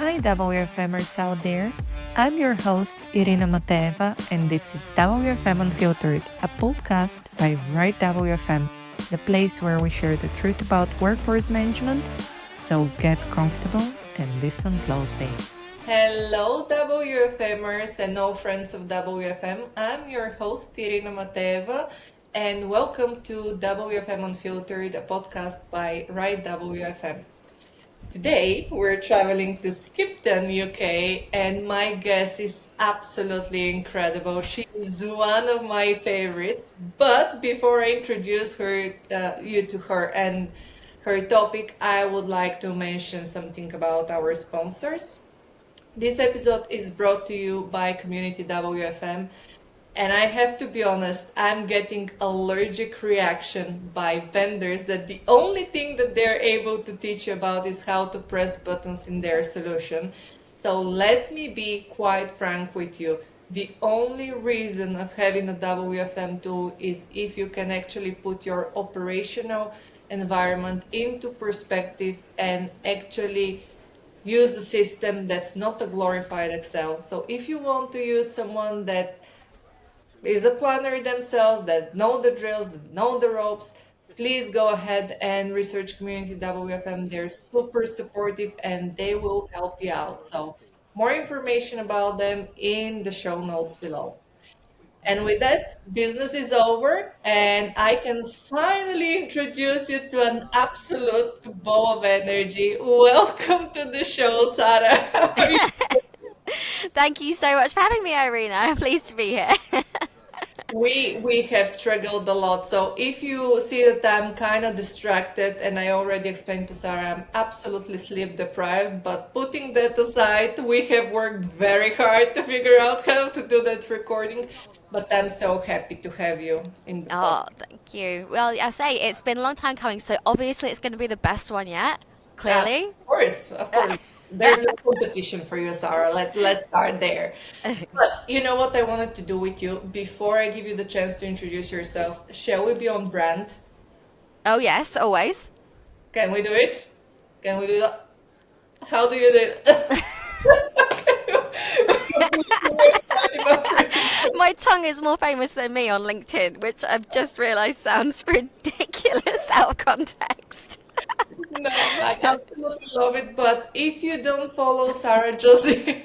Hi, WFMers out there. I'm your host, Irina, and this is WFM Unfiltered, a podcast by Right WFM, the place where we share the truth about workforce management. So get comfortable and listen closely. Hello, WFMers and all friends of WFM. I'm your host, Irina Mateva, and welcome to WFM Unfiltered, a podcast by Right WFM. Today, we're traveling to Skipton, UK, and my guest is absolutely incredible. She is one of my favorites. But before I introduce you to her and her topic, I would like to mention something about our sponsors. This episode is brought to you by Community WFM, and I have to be honest, I'm getting allergic reaction by vendors that the only thing that they're able to teach you about is how to press buttons in their solution. So let me be quite frank with you. The only reason of having a WFM tool is if you can actually put your operational environment into perspective and actually use a system that's not a glorified Excel. So if you want to use someone that is a planner themselves, that know the drills, that know the ropes, please go ahead and research Community WFM. They're super supportive and they will help you out. So more information about them in the show notes below. And with that, business is over, and I can finally introduce you to an absolute ball of energy. Welcome to the show, Sara. How are you? Thank you so much for having me, Irina. I'm pleased to be here. We have struggled a lot. So if you see that I'm kind of distracted, and I already explained to Sarah, I'm absolutely sleep deprived. But putting that aside, we have worked very hard to figure out how to do that recording. But I'm so happy to have you in the Oh, podcast. thank you. Well, I say it's been a long time coming, so obviously it's going to be the best one yet. Of Clearly. course, of course. There's no competition for you, Sarah. Let's start there. But you know what I wanted to do with you before I give you the chance to introduce yourselves? Shall we be on brand? Oh, yes, always. Can we do it? Can we do that? How do you do it? My tongue is more famous than me on LinkedIn, which I've just realised sounds ridiculous out of context. No, I absolutely love it. But if you don't follow Sarah Josie,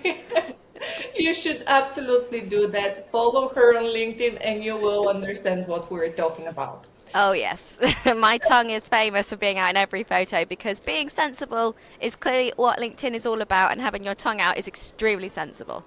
you should absolutely do that. Follow her on LinkedIn and you will understand what we're talking about. Oh, yes. My tongue is famous for being out in every photo because being sensible is clearly what LinkedIn is all about, and having your tongue out is extremely sensible.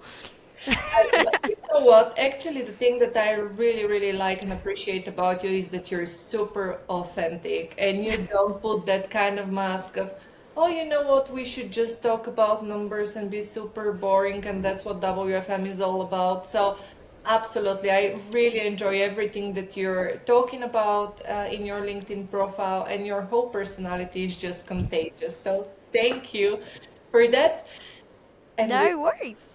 You know what? Actually, the thing that I really, really like and appreciate about you is that you're super authentic and you don't put that kind of mask of, oh, you know what? We should just talk about numbers and be super boring, and that's what WFM is all about. So, absolutely, I really enjoy everything that you're talking about in your LinkedIn profile, and your whole personality is just contagious. So, thank you for that. And with No worries.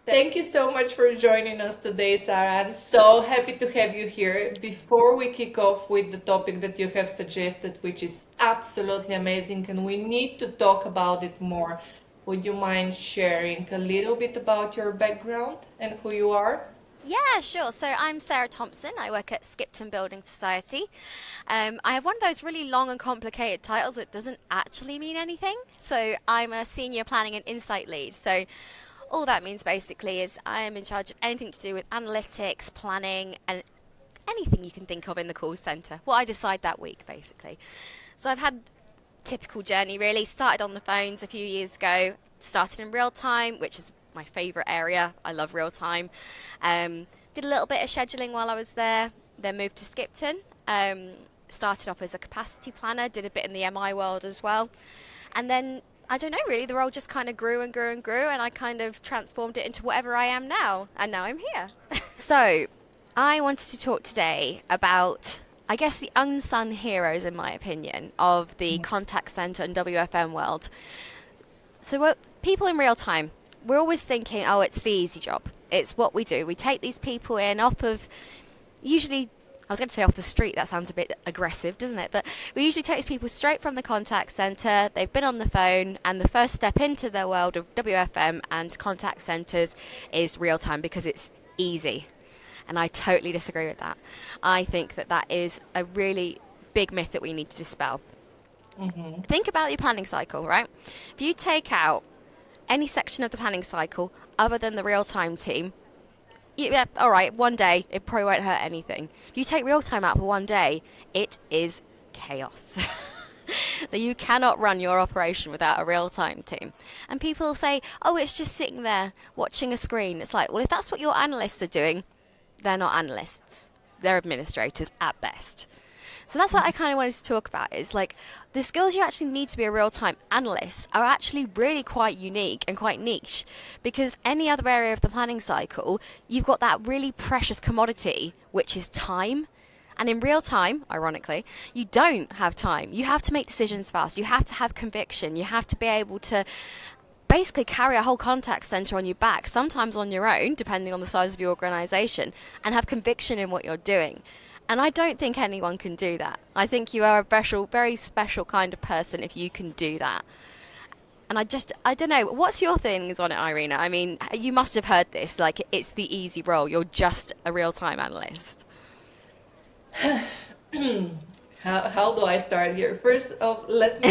Thank you so much for joining us today, Sarah. I'm so happy to have you here. Before we kick off with the topic that you have suggested, which is absolutely amazing, and we need to talk about it more, would you mind sharing a little bit about your background and who you are? Yeah, sure. So I'm Sarah Thompson. I work at Skipton Building Society. I have one of those really long and complicated titles that doesn't actually mean anything. So I'm a senior planning and insight lead. So all that means basically is I am in charge of anything to do with analytics, planning, and anything you can think of in the call centre. What I decide that week, basically. So I've had typical journey really. Started on the phones a few years ago. Started in real time, which is my favourite area. I love real time. Did a little bit of scheduling while I was there. Then moved to Skipton. Started off as a capacity planner. Did a bit in the MI world as well. And then I don't know really. The role just kind of grew and grew and grew, and I kind of transformed it into whatever I am now. And now I'm here. So I wanted to talk today about, I guess, the unsung heroes, in my opinion, of the contact center and WFM world. So, people in real time, we're always thinking, oh, it's the easy job. It's what we do. We take these people in off of usually I was going to say off the street, that sounds a bit aggressive, doesn't it? But we usually take people straight from the contact centre, they've been on the phone, and the first step into the world of WFM and contact centres is real time because it's easy. And I totally disagree with that. I think that that is a really big myth that we need to dispel. Think about your planning cycle, right? If you take out any section of the planning cycle other than the real time team, yeah, all right, one day it probably won't hurt anything. If you take real time out for one day, it is chaos. You cannot run your operation without a real time team. And people say, oh, it's just sitting there watching a screen. It's like, well, if that's what your analysts are doing, they're not analysts. They're administrators at best. So that's what I kind of wanted to talk about is like the skills you actually need to be a real-time analyst are actually really quite unique and quite niche because any other area of the planning cycle, you've got that really precious commodity, which is time. And in real time, ironically, you don't have time. You have to make decisions fast. You have to have conviction. You have to be able to basically carry a whole contact center on your back, sometimes on your own, depending on the size of your organization, and have conviction in what you're doing. And I don't think anyone can do that. I think you are a special, very special kind of person if you can do that. And I don't know, what's your things on it, Irina? I mean, you must have heard this, like it's the easy role. You're just a real-time analyst. How do I start here? First off, let me.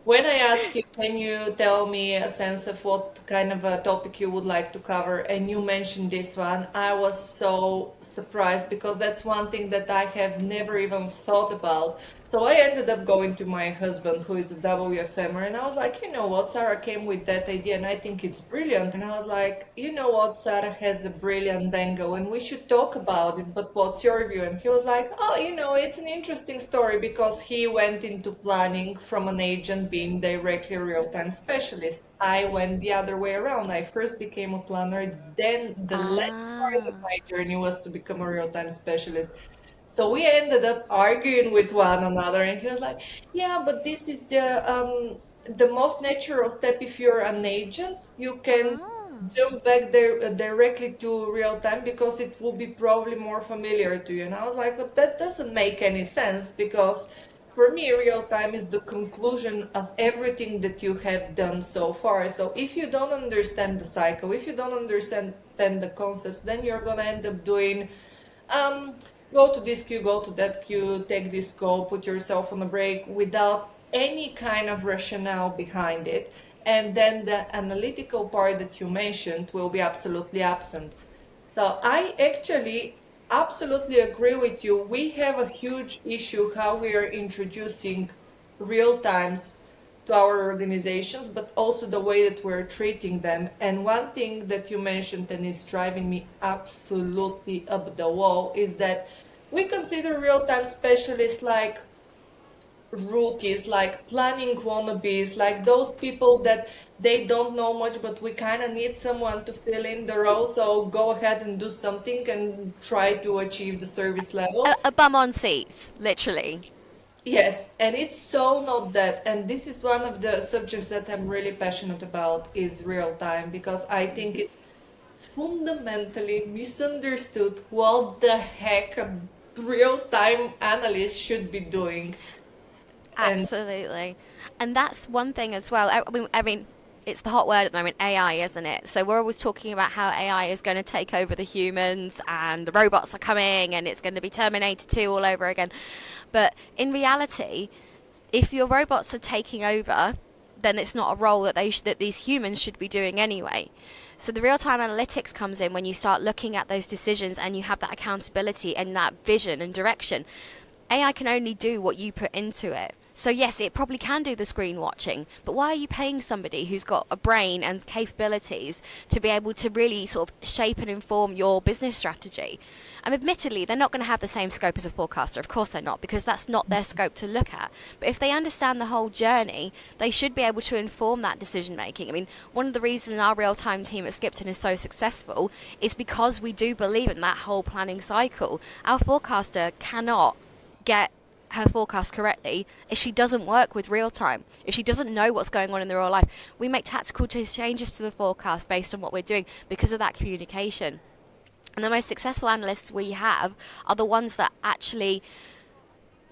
When I ask you, can you tell me a sense of what kind of a topic you would like to cover? And you mentioned this one, I was so surprised because that's one thing that I have never even thought about. So I ended up going to my husband, who is a WFMer, and I was like, you know what, Sara came with that idea, and I think it's brilliant. And I was like, you know what, Sara has a brilliant angle, and we should talk about it, but what's your view? And he was like, oh, it's an interesting story because he went into planning from an agent being directly a real-time specialist. I went the other way around. I first became a planner, then the last part of Ah. my journey was to become a real-time specialist. So we ended up arguing with one another, and he was like, "Yeah, but this is the most natural step. If you're an agent, you can Ah. jump back there directly to real time because it will be probably more familiar to you." And I was like, "But that doesn't make any sense because for me, real time is the conclusion of everything that you have done so far. So if you don't understand the cycle, if you don't understand the concepts, then you're gonna end up doing." Um, Go to this queue, go to that queue, take this call, put yourself on a break without any kind of rationale behind it. And then the analytical part that you mentioned will be absolutely absent. So I actually absolutely agree with you. We have a huge issue how we are introducing real times to our organizations, but also the way that we're treating them. And one thing that you mentioned and is driving me absolutely up the wall is that we consider real-time specialists like rookies, like planning wannabes, like those people that they don't know much, but we kind of need someone to fill in the role. So go ahead and do something and try to achieve the service level. A bum on seats, literally. Yes, and it's so not that. And this is one of the subjects that I'm really passionate about is real time because I think it's fundamentally misunderstood what the heck a real time analyst should be doing. And Absolutely. And that's one thing as well. I mean, it's the hot word at the moment, AI, isn't it? So we're always talking about how AI is going to take over the humans and the robots are coming and it's going to be Terminator 2 all over again. But in reality, if your robots are taking over, then it's not a role that that these humans should be doing anyway. So the real-time analytics comes in when you start looking at those decisions and you have that accountability and that vision and direction. AI can only do what you put into it. So yes, it probably can do the screen watching, but why are you paying somebody who's got a brain and capabilities to be able to really sort of shape and inform your business strategy? And admittedly, they're not going to have the same scope as a forecaster. Of course they're not, because that's not their scope to look at. But if they understand the whole journey, they should be able to inform that decision making. I mean, one of the reasons our real-time team at Skipton is so successful is because we do believe in that whole planning cycle. Our forecaster cannot get her forecast correctly if she doesn't work with real time, if she doesn't know what's going on in the real life. We make tactical changes to the forecast based on what we're doing because of that communication. And the most successful analysts we have are the ones that actually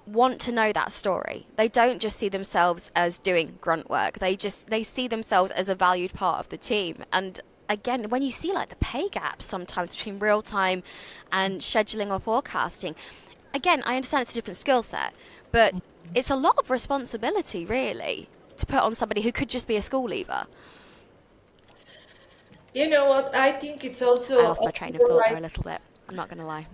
want to know that story. They don't just see themselves as doing grunt work. They see themselves as a valued part of the team. And again, when you see like the pay gaps sometimes between real time and scheduling or forecasting, again, I understand it's a different skill set, but it's a lot of responsibility really to put on somebody who could just be a school leaver. You know what? I think it's I also lost my a train of pure thought right. there a little bit. I'm not going to lie.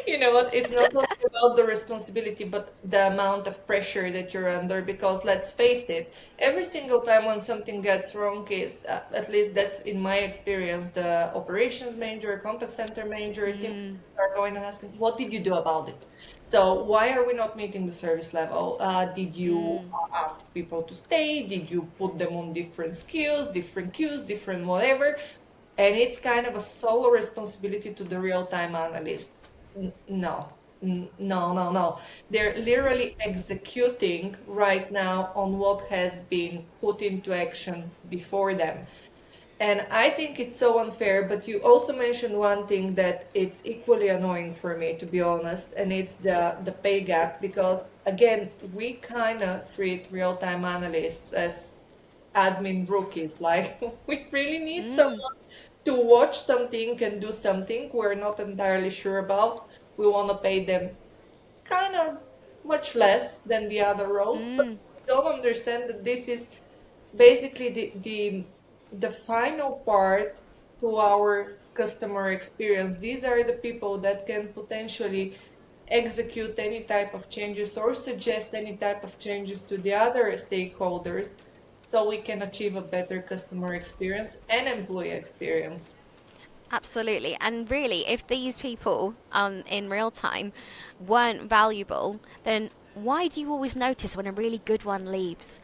You know what? It's not only about the responsibility, but the amount of pressure that you're under. Because let's face it, every single time when something gets wrong, is at least that's in my experience, the operations manager, contact center manager, team are going and asking, "What did you do about it? So why are we not meeting the service level? Did you ask people to stay? Did you put them on different skills, different queues, different whatever?" And it's kind of a solo responsibility to the real-time analyst. No, no, no, no. They're literally executing right now on what has been put into action before them. And I think it's so unfair, but you also mentioned one thing that it's equally annoying for me, to be honest, and it's the pay gap, because again, we kind of treat real-time analysts as admin rookies. Like, we really need someone to watch something and do something we're not entirely sure about. We want to pay them kind of much less than the other roles, but we don't understand that this is basically the final part to our customer experience. These are the people that can potentially execute any type of changes or suggest any type of changes to the other stakeholders, so we can achieve a better customer experience and employee experience. Absolutely. And really, if these people in real time weren't valuable, then why do you always notice when a really good one leaves?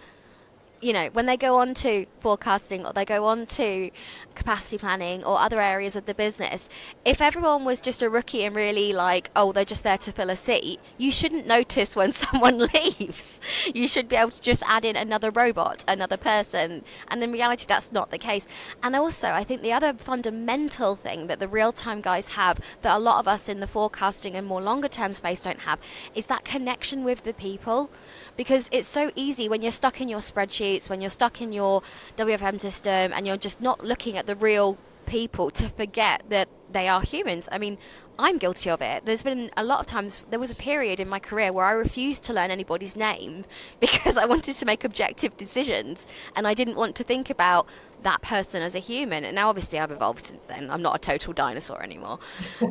You know, when they go on to forecasting or they go on to capacity planning or other areas of the business, if everyone was just a rookie and really like, oh, they're just there to fill a seat, you shouldn't notice when someone leaves. You should be able to just add in another robot, another person. And in reality, that's not the case. And also, I think the other fundamental thing that the real time guys have that a lot of us in the forecasting and more longer term space don't have is that connection with the people, because it's so easy when you're stuck in your spreadsheets, when you're stuck in your WFM system, and you're just not looking at the real people to forget that they are humans. I mean, I'm guilty of it. There's been a lot of times, there was a period in my career where I refused to learn anybody's name because I wanted to make objective decisions and I didn't want to think about that person as a human. And now obviously I've evolved since then. I'm not a total dinosaur anymore.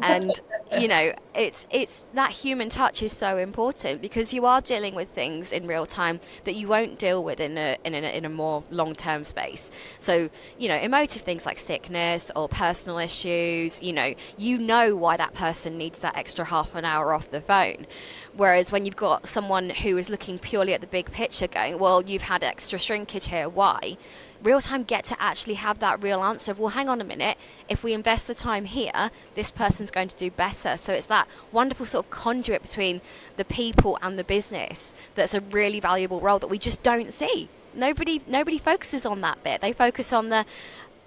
And you know, it's that human touch is so important because you are dealing with things in real time that you won't deal with in a more long-term space. So, you know, emotive things like sickness or personal issues, you know why that person needs that extra half an hour off the phone. Whereas when you've got someone who is looking purely at the big picture going, well, you've had extra shrinkage here, why? Real time get to actually have that real answer of, well, hang on a minute, if we invest the time here, this person's going to do better. So it's that wonderful sort of conduit between the people and the business that's a really valuable role that we just don't see. Nobody focuses on that bit. They focus on the,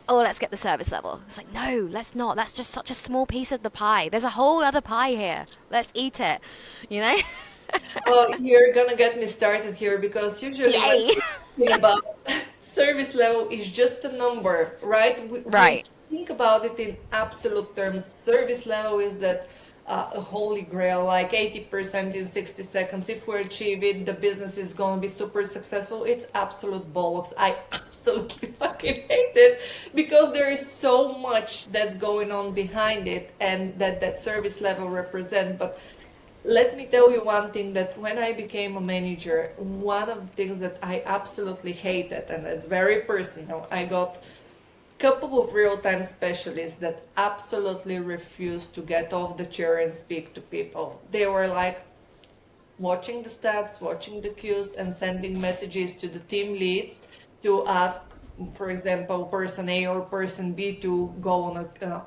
oh, let's get the service level. It's like, no, let's not. That's just such a small piece of the pie. There's a whole other pie here. Let's eat it, you know? Oh, you're gonna get me started here, because usually when Yay! we're talking about service level is just a number, right? We Right. think about it in absolute terms. Service level is that a holy grail, like 80% in 60 seconds. If we achieve it, the business is gonna be super successful. It's absolute bollocks. I absolutely fucking hate it, because there is so much that's going on behind it, and that service level represent. But let me tell you one thing, that when I became a manager, one of the things that I absolutely hated, and it's very personal, I got a couple of real-time specialists that absolutely refused to get off the chair and speak to people. They were like watching the stats, watching the cues, and sending messages to the team leads to ask, for example, person A or person B to go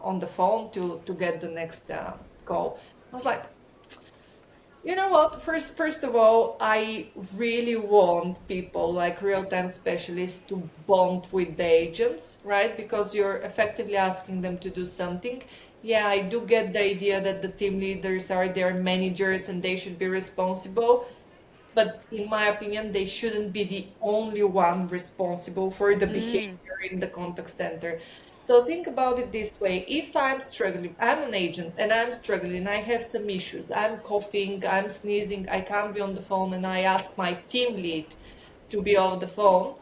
on the phone to get the next call. I was like, You know what? First of all, I really want people like real-time specialists to bond with the agents, right? Because you're effectively asking them to do something. Yeah, I do get the idea that the team leaders are their managers and they should be responsible. But in my opinion, they shouldn't be the only one responsible for the Mm. behavior in the contact center. So think about it this way. If I'm struggling, I'm an agent and I'm struggling, I have some issues, I'm coughing, I'm sneezing, I can't be on the phone, and I ask my team lead to be on the phone,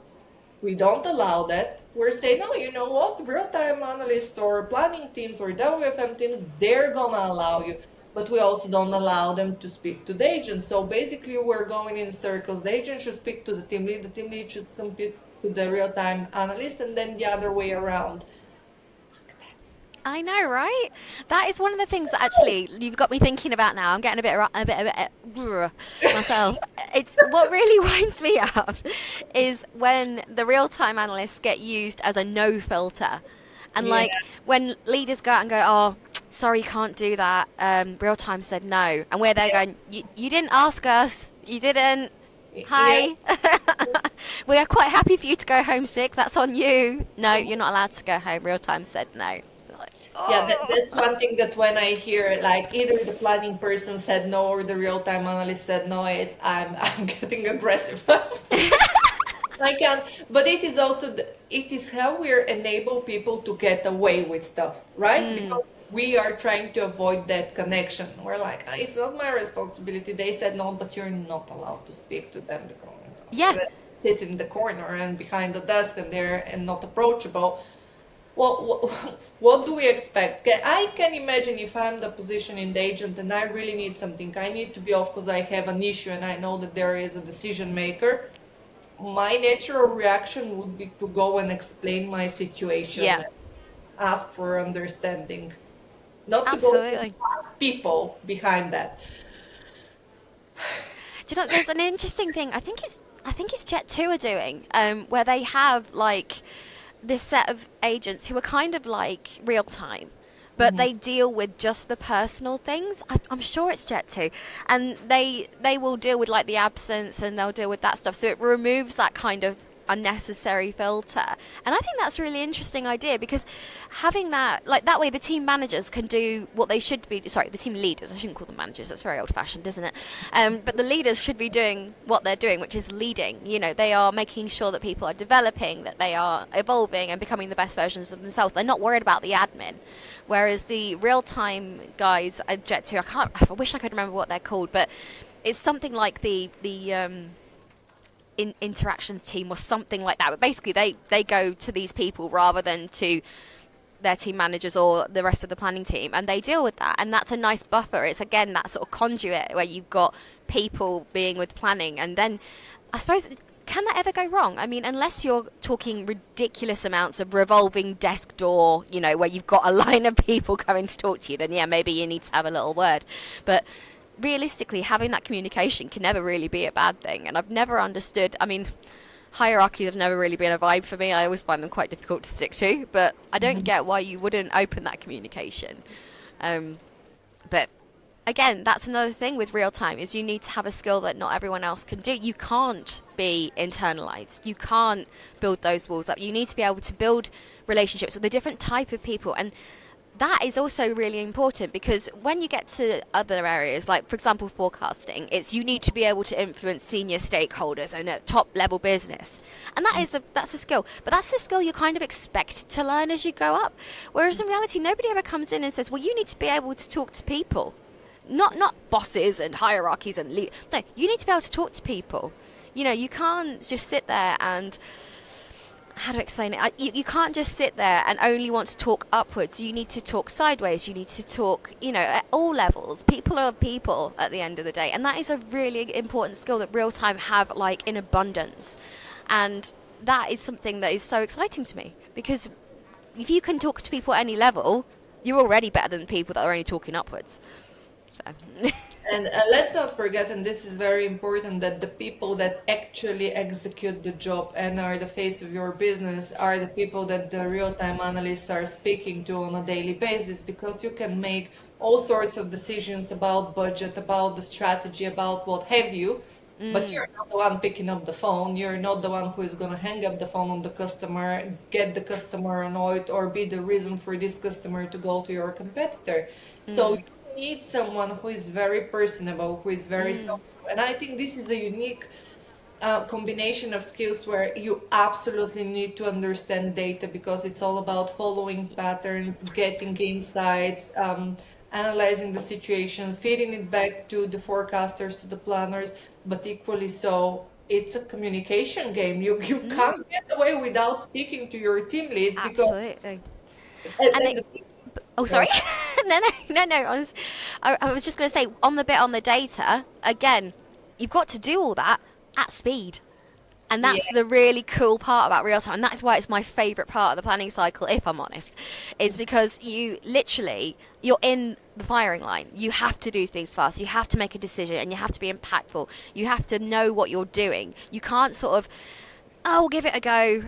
we don't allow that. We're saying, no, you know what? Real-time analysts or planning teams or WFM teams, they're gonna allow you. But we also don't allow them to speak to the agent. So basically, we're going in circles. The agent should speak to the team lead should speak to the real-time analyst, and then the other way around. I know, right? That is one of the things that actually you've got me thinking about now. I'm getting myself. It's what really winds me up is when the real-time analysts get used as a no filter, and Yeah, like when leaders go out and go, "Oh, sorry, you can't do that." Real-time said no, and we're there going, "You didn't ask us. You didn't." yeah. Hi. We are quite happy for you to go home sick. That's on you. No, you're not allowed to go home. Real-time said no. Like, Yeah, oh. that's one thing that when I hear like either the planning person said no or the real-time analyst said no, it's I'm getting aggressive. I can, but it is also it is how we're enable people to get away with stuff, right? Mm. Because we are trying to avoid that connection. We're like, "Ah, it's not my responsibility. They said no, but you're not allowed to speak to them because Yeah, they sit in the corner and behind the desk and they're and not approachable." What, what do we expect? I can imagine if I'm the position in the agent and I really need something, I need to be off because I have an issue and I know that there is a decision maker. My natural reaction would be to go and explain my situation, yeah, and ask for understanding, not to go to absolutely. people behind that. Do you know, there's an interesting thing. I think it's Jet 2 are doing, where they have like this set of agents who are kind of like real time, but Mhm. they deal with just the personal things. I'm sure it's Jet 2, and they will deal with like the absence and they'll deal with that stuff. So it removes that kind of unnecessary filter, and I think that's a really interesting idea because having that, like, that way the team managers can do what they should be, sorry, the team leaders, I shouldn't call them managers, that's very old fashioned, isn't it? But the leaders should be doing what they're doing, which is leading. You know, they are making sure that people are developing, that they are evolving and becoming the best versions of themselves. They're not worried about the admin. Whereas the real-time guys, I jet to, I wish I could remember what they're called, but it's something like the interactions team or something like that. But basically, they go to these people rather than to their team managers or the rest of the planning team, and they deal with that. And that's a nice buffer. It's again that sort of conduit where you've got people being with planning, and then I suppose. Can that ever go wrong? I mean, unless you're talking ridiculous amounts of revolving desk door, you know, where you've got a line of people coming to talk to you, then yeah, maybe you need to have a little word. But realistically, having that communication can never really be a bad thing. And I've never understood, I mean, hierarchies have never really been a vibe for me. I always find them quite difficult to stick to, but I don't get why you wouldn't open that communication. But again, that's another thing with real time is you need to have a skill that not everyone else can do. You can't be internalized. You can't build those walls up. You need to be able to build relationships with a different type of people, and that is also really important because when you get to other areas, like for example forecasting, it's you need to be able to influence senior stakeholders and a top level business, and that's a skill, but that's a skill you kind of expect to learn as you go up. Whereas in reality, nobody ever comes in and says, well, you need to be able to talk to people, not bosses and hierarchies and no, you need to be able to talk to people. You know, you can't just sit there and how to explain it? You can't just sit there and only want to talk upwards. You need to talk sideways. You need to talk, you know, at all levels. People are people at the end of the day. And that is a really important skill that real time have like in abundance. And that is something that is so exciting to me because if you can talk to people at any level, you're already better than people that are only talking upwards. So. And let's not forget, and this is very important, that the people that actually execute the job and are the face of your business are the people that the real-time analysts are speaking to on a daily basis, because you can make all sorts of decisions about budget, about the strategy, about what have you, but you're not the one picking up the phone. You're not the one who is going to hang up the phone on the customer, get the customer annoyed, or be the reason for this customer to go to your competitor. So you need someone who is very personable, who is very social. And I think this is a unique combination of skills where you absolutely need to understand data, because it's all about following patterns, getting insights, analyzing the situation, feeding it back to the forecasters, to the planners, but equally so, it's a communication game. You can't get away without speaking to your team leads, because Absolutely. And and it, the oh, go sorry. No. I was just going to say on the bit on the data again. You've got to do all that at speed. And yeah. that's the really cool part about real time. And that's why it's my favourite part of the planning cycle, if I'm honest, is because you're in the firing line. You have to do things fast. You have to make a decision and you have to be impactful. You have to know what you're doing. You can't sort of, oh, we'll give it a go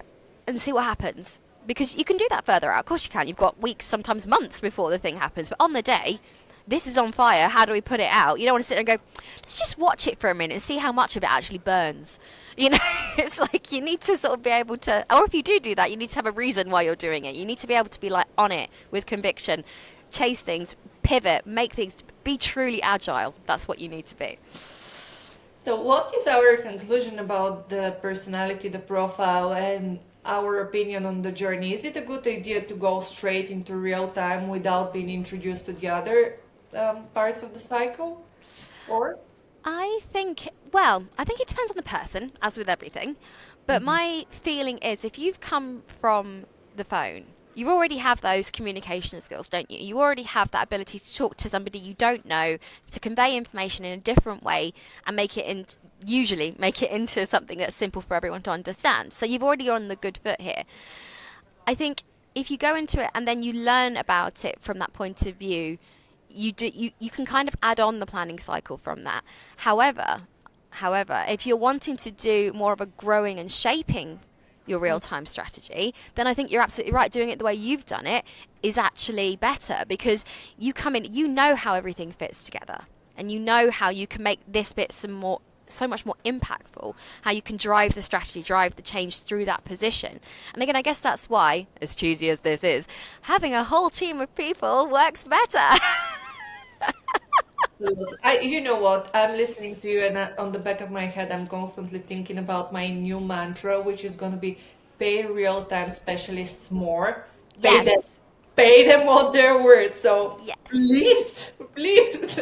and see what happens. Because you can do that further out. Of course you can. You've got weeks, sometimes months before the thing happens. But on the day, this is on fire. How do we put it out? You don't want to sit there and go, let's just watch it for a minute and see how much of it actually burns. You know, it's like you need to sort of be able to, or if you do that, you need to have a reason why you're doing it. You need to be able to be like on it with conviction, chase things, pivot, make things, be truly agile. That's what you need to be. So, what is our conclusion about the personality, the profile, and our opinion on the journey? Is it a good idea to go straight into real time without being introduced to the other parts of the cycle? Or? I think it depends on the person, as with everything. But my feeling is if you've come from the phone, you already have those communication skills, don't you? You already have that ability to talk to somebody you don't know, to convey information in a different way and usually make it into something that's simple for everyone to understand. So you've already on the good foot here. I think if you go into it and then you learn about it from that point of view, you can kind of add on the planning cycle from that. However, if you're wanting to do more of a growing and shaping your real-time strategy, then I think you're absolutely right. Doing it the way you've done it is actually better, because you come in, you know how everything fits together, and you know how you can make this bit so much more impactful, how you can drive the strategy, drive the change through that position. And again, I guess that's why, as cheesy as this is, having a whole team of people works better. You know what? I'm listening to you, and on the back of my head, I'm constantly thinking about my new mantra, which is going to be pay real-time specialists more. Pay them, Yes. pay them what they're worth. So Yes. please, please.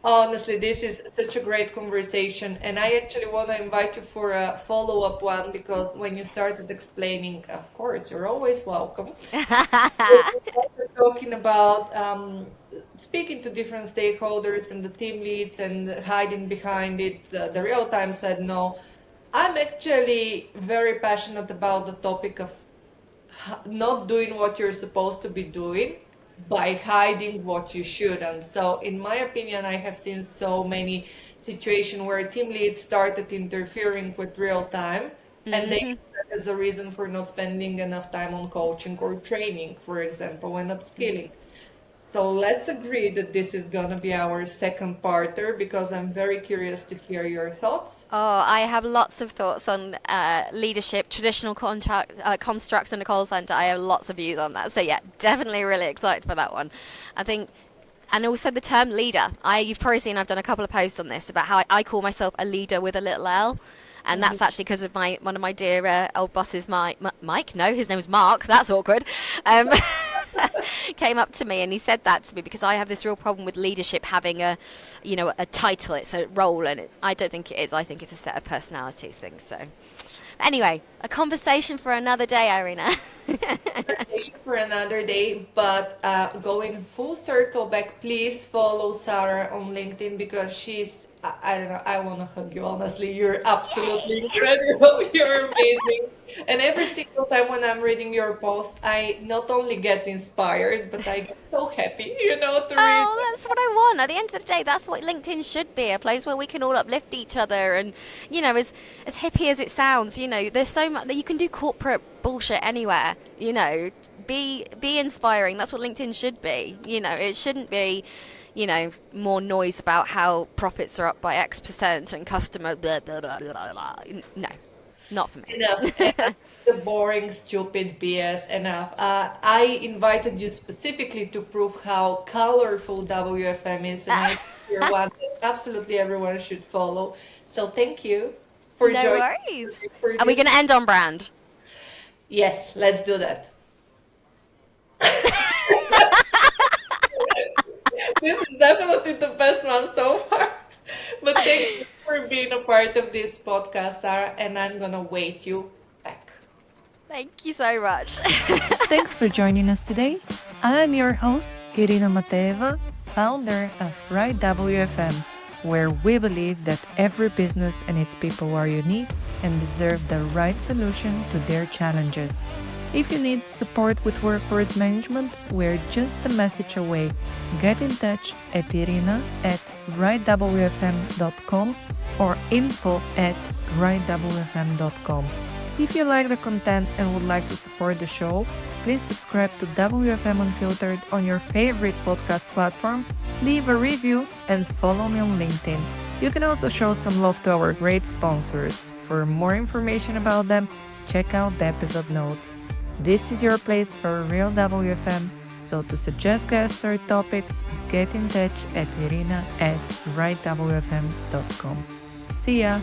Honestly, this is such a great conversation, and I actually want to invite you for a follow-up one, because when you started explaining, of course, you're always welcome. We're talking about speaking to different stakeholders and the team leads and hiding behind it. The real time said no. I'm actually very passionate about the topic of not doing what you're supposed to be doing by hiding what you shouldn't. So, in my opinion, I have seen so many situations where team leads started interfering with real time, and they use that as a reason for not spending enough time on coaching or training, for example, and upskilling. So let's agree that this is gonna be our second parter, because I'm very curious to hear your thoughts. Oh, I have lots of thoughts on leadership, traditional constructs in a call center. I have lots of views on that. So yeah, definitely really excited for that one. I think, and also the term leader. You've probably seen I've done a couple of posts on this about how I call myself a leader with a little L. And that's actually because of one of my dear old bosses, Mike. No, his name was Mark. That's awkward. Um, came up to me and he said that to me because I have this real problem with leadership having a title. It's a role, and I don't think it is. I think it's a set of personality things. So, anyway, a conversation for another day, Irina. Conversation for another day, but going full circle back, please follow Sara on LinkedIn, because I don't know, I want to hug you, honestly. You're absolutely incredible. You're amazing. And every single time when I'm reading your post, I not only get inspired, but I get so happy, to read. Oh, that's what I want. At the end of the day, that's what LinkedIn should be, a place where we can all uplift each other. And, as hippie as it sounds, there's so much that you can do corporate bullshit anywhere, Be inspiring. That's what LinkedIn should be. It shouldn't be, more noise about how profits are up by X percent and customer blah, blah, blah, blah, blah. No, not for me. Enough. The boring, stupid BS. Enough. I invited you specifically to prove how colorful WFM is, and I think you're one that absolutely everyone should follow. So thank you for No joining. worries. For Are we this. going to end on brand? Yes, let's do that. This is definitely the best one so far. But thank you for being a part of this podcast, Sara, and I'm gonna wait you back. Thank you so much. Thanks for joining us today. I'm your host, Irina Mateva, founder of Right WFM, where we believe that every business and its people are unique and deserve the right solution to their challenges. If you need support with workforce management, we're just a message away. Get in touch at irina@rightwfm.com or info@rightwfm.com. If you like the content and would like to support the show, please subscribe to WFM Unfiltered on your favorite podcast platform, leave a review, and follow me on LinkedIn. You can also show some love to our great sponsors. For more information about them, check out the episode notes. This is your place for real WFM, so to suggest guests or topics, get in touch at irina@rightwfm.com. See ya!